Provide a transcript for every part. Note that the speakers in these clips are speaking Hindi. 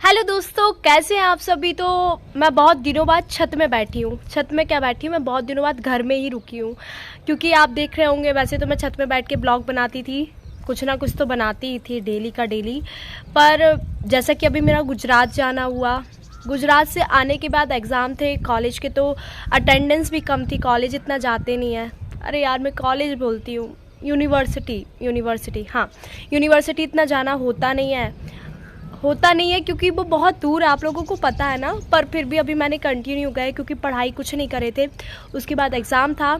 हेलो दोस्तों, कैसे हैं आप सभी। तो मैं बहुत दिनों बाद छत में बैठी हूँ। छत में क्या बैठी हूँ, मैं बहुत दिनों बाद घर में ही रुकी हूँ, क्योंकि आप देख रहे होंगे वैसे तो मैं छत में बैठ के ब्लॉग बनाती थी, कुछ ना कुछ तो बनाती ही थी डेली का डेली। पर जैसा कि अभी मेरा गुजरात जाना हुआ, गुजरात से आने के बाद एग्ज़ाम थे कॉलेज के, तो अटेंडेंस भी कम थी, कॉलेज इतना जाते नहीं है। अरे यार, मैं कॉलेज बोलती हूँ, यूनिवर्सिटी हाँ, यूनिवर्सिटी इतना जाना होता नहीं है क्योंकि वो बहुत दूर है, आप लोगों को पता है ना। पर फिर भी अभी मैंने कंटिन्यू गए क्योंकि पढ़ाई कुछ नहीं करे थे। उसके बाद एग्ज़ाम था,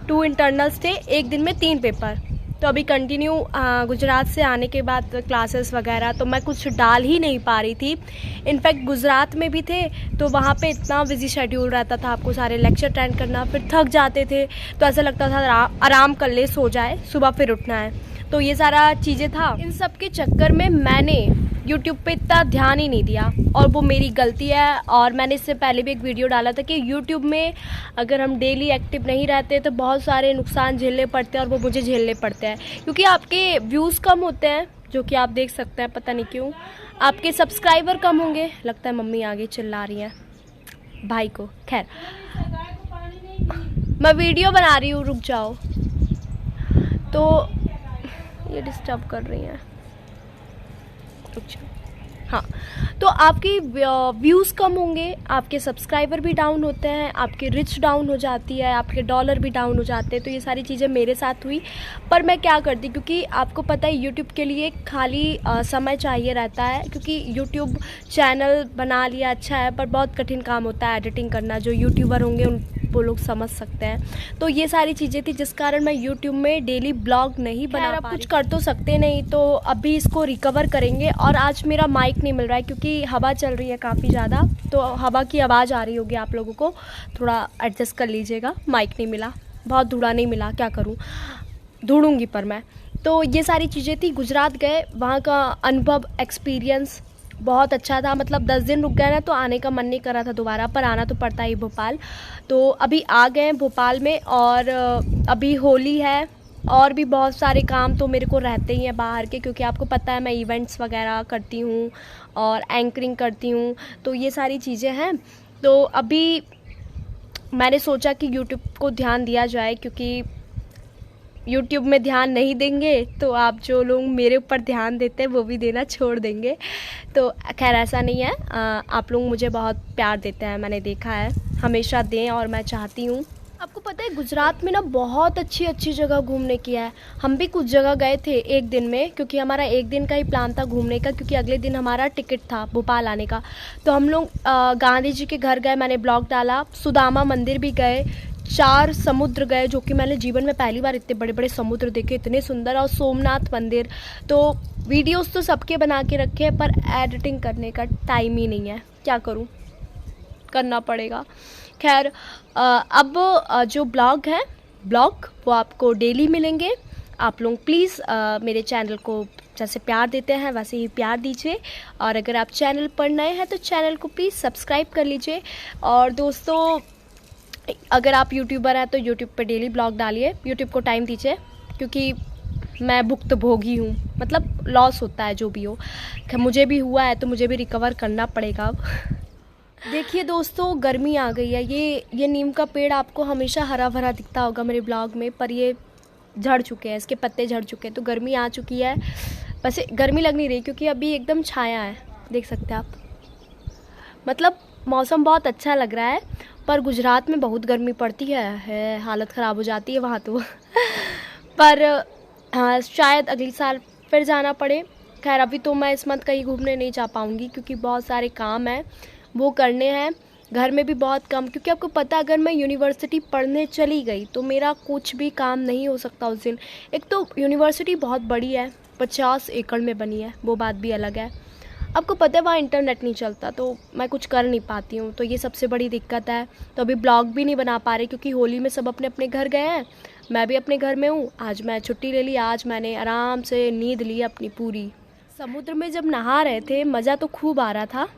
2 इंटरनल्स थे, एक दिन में 3 पेपर। तो अभी कंटिन्यू गुजरात से आने के बाद क्लासेस वगैरह तो मैं कुछ डाल ही नहीं पा रही थी। इनफैक्ट गुजरात में भी थे तो वहाँ पे इतना बिजी शेड्यूल रहता था, आपको सारे लेक्चर अटेंड करना, फिर थक जाते थे तो ऐसा लगता था आराम कर ले, सो जाए, सुबह फिर उठना है। तो ये सारा चीज़ें था। इन सब के चक्कर में मैंने यूट्यूब पे इतना ध्यान ही नहीं दिया और वो मेरी गलती है। और मैंने इससे पहले भी एक वीडियो डाला था कि यूट्यूब में अगर हम डेली एक्टिव नहीं रहते तो बहुत सारे नुकसान झेलने पड़ते हैं, और वो मुझे झेलने पड़ते हैं क्योंकि आपके व्यूज़ कम होते हैं, जो कि आप देख सकते हैं, पता नहीं क्यों। आपके सब्सक्राइबर कम होंगे। लगता है मम्मी आगे चिल्ला रही हैं भाई को। खैर, मैं वीडियो बना रही हूँ, रुक जाओ। तो ये डिस्टर्ब कर रही हैं, हाँ। तो आपकी व्यूज़ कम होंगे, आपके सब्सक्राइबर भी डाउन होते हैं, आपकी रिच डाउन हो जाती है, आपके डॉलर भी डाउन हो जाते हैं। तो ये सारी चीज़ें मेरे साथ हुई। पर मैं क्या करती, क्योंकि आपको पता है यूट्यूब के लिए खाली समय चाहिए रहता है, क्योंकि यूट्यूब चैनल बना लिया अच्छा है पर बहुत कठिन काम होता है एडिटिंग करना। जो यूट्यूबर होंगे वो लोग समझ सकते हैं। तो ये सारी चीज़ें थी जिस कारण मैं यूट्यूब में डेली ब्लॉग नहीं बना पा रही। कुछ कर तो सकते नहीं, तो अभी इसको रिकवर करेंगे। और आज मेरा माइक नहीं मिल रहा है क्योंकि हवा चल रही है काफ़ी ज़्यादा, तो हवा की आवाज़ आ रही होगी आप लोगों को, थोड़ा एडजस्ट कर लीजिएगा। माइक नहीं मिला, बहुत धूड़ा नहीं मिला, क्या करूँ, ढूंढूंगी पर मैं। तो ये सारी चीज़ें थी। गुजरात गए, वहाँ का अनुभव, एक्सपीरियंस बहुत अच्छा था। मतलब 10 दिन रुक गए ना तो आने का मन नहीं कर रहा था दोबारा, पर आना तो पड़ता ही भोपाल। तो अभी आ गए भोपाल में, और अभी होली है और भी बहुत सारे काम तो मेरे को रहते ही हैं बाहर के, क्योंकि आपको पता है मैं इवेंट्स वगैरह करती हूँ और एंकरिंग करती हूँ, तो ये सारी चीज़ें हैं। तो अभी मैंने सोचा कि यूट्यूब को ध्यान दिया जाए, क्योंकि यूट्यूब में ध्यान नहीं देंगे तो आप जो लोग मेरे ऊपर ध्यान देते हैं वो भी देना छोड़ देंगे। तो खैर ऐसा नहीं है, आप लोग मुझे बहुत प्यार देते हैं, मैंने देखा है, हमेशा दें और मैं चाहती हूँ। आपको पता है गुजरात में ना बहुत अच्छी अच्छी जगह घूमने की है। हम भी कुछ जगह गए थे एक दिन में, क्योंकि हमारा एक दिन का ही प्लान था घूमने का, क्योंकि अगले दिन हमारा टिकट था भोपाल आने का। तो हम लोग गांधी जी के घर गए, मैंने ब्लॉग डाला, सुदामा मंदिर भी गए, 4 समुद्र गए, जो कि मैंने जीवन में पहली बार इतने बड़े बड़े समुद्र देखे, इतने सुंदर, और सोमनाथ मंदिर। तो वीडियोस तो सबके बना के रखे हैं, पर एडिटिंग करने का टाइम ही नहीं है, क्या करूं, करना पड़ेगा। खैर, अब जो ब्लॉग वो आपको डेली मिलेंगे। आप लोग प्लीज़ मेरे चैनल को जैसे प्यार देते हैं वैसे ही प्यार दीजिए, और अगर आप चैनल पर नए हैं तो चैनल को प्लीज़ सब्सक्राइब कर लीजिए। और दोस्तों, अगर आप यूट्यूबर हैं तो यूट्यूब पे डेली ब्लॉग डालिए, यूट्यूब को टाइम दीजिए, क्योंकि मैं भुक्तभोगी हूँ, मतलब लॉस होता है जो भी हो, मुझे भी हुआ है तो मुझे भी रिकवर करना पड़ेगा अब। देखिए दोस्तों, गर्मी आ गई है। ये नीम का पेड़ आपको हमेशा हरा भरा दिखता होगा मेरे ब्लॉग में, पर ये झड़ चुके हैं, इसके पत्ते झड़ चुके हैं, तो गर्मी आ चुकी है। वैसे गर्मी लग नहीं रही क्योंकि अभी एकदम छाया है, देख सकते हैं आप, मतलब मौसम बहुत अच्छा लग रहा है। पर गुजरात में बहुत गर्मी पड़ती है, हालत ख़राब हो जाती है वहाँ तो पर हाँ, शायद अगली साल फिर जाना पड़े। खैर, अभी तो मैं इस मंथ कहीं घूमने नहीं जा पाऊँगी क्योंकि बहुत सारे काम हैं वो करने हैं, घर में भी बहुत कम, क्योंकि आपको पता है अगर मैं यूनिवर्सिटी पढ़ने चली गई तो मेरा कुछ भी काम नहीं हो सकता उस दिन। एक तो यूनिवर्सिटी बहुत बड़ी है, 50 एकड़ में बनी है, वो बात भी अलग है। आपको पता है वहाँ इंटरनेट नहीं चलता, तो मैं कुछ कर नहीं पाती हूँ, तो ये सबसे बड़ी दिक्कत है। तो अभी ब्लॉग भी नहीं बना पा रही क्योंकि होली में सब अपने अपने घर गए हैं, मैं भी अपने घर में हूँ। आज मैं छुट्टी ले ली, आज मैंने आराम से नींद ली अपनी पूरी। समुद्र में जब नहा रहे थे मज़ा तो खूब आ रहा था,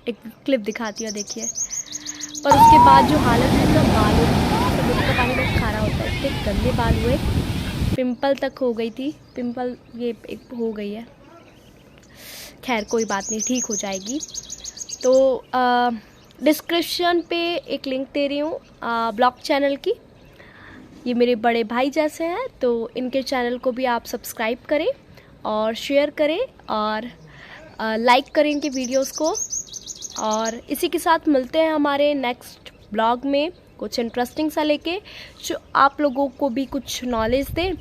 एक क्लिप दिखाती हूँ, देखिए। पर उसके बाद जो हालत है ना, बालों की, समुद्र का पानी बहुत खारा होता है, इतने गंदे बाल हुए, पिंपल तक हो गई थी, पिंपल ये एक हो गई है। खैर कोई बात नहीं, ठीक हो जाएगी। तो डिस्क्रिप्शन पे एक लिंक दे रही हूँ ब्लॉग चैनल की। ये मेरे बड़े भाई जैसे हैं, तो इनके चैनल को भी आप सब्सक्राइब करें और शेयर करें और लाइक करें इनकी वीडियोस को। और इसी के साथ मिलते हैं हमारे नेक्स्ट ब्लॉग में, कुछ इंटरेस्टिंग सा लेके, जो आप लोगों को भी कुछ नॉलेज दे।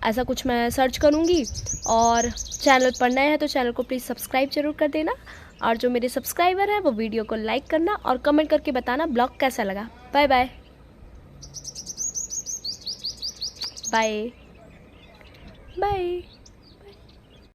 ऐसा कुछ मैं सर्च करूँगी। और चैनल पर नए हैं तो चैनल को प्लीज़ सब्सक्राइब जरूर कर देना। और जो मेरे सब्सक्राइबर हैं वो वीडियो को लाइक करना और कमेंट करके बताना ब्लॉग कैसा लगा। Bye bye bye bye.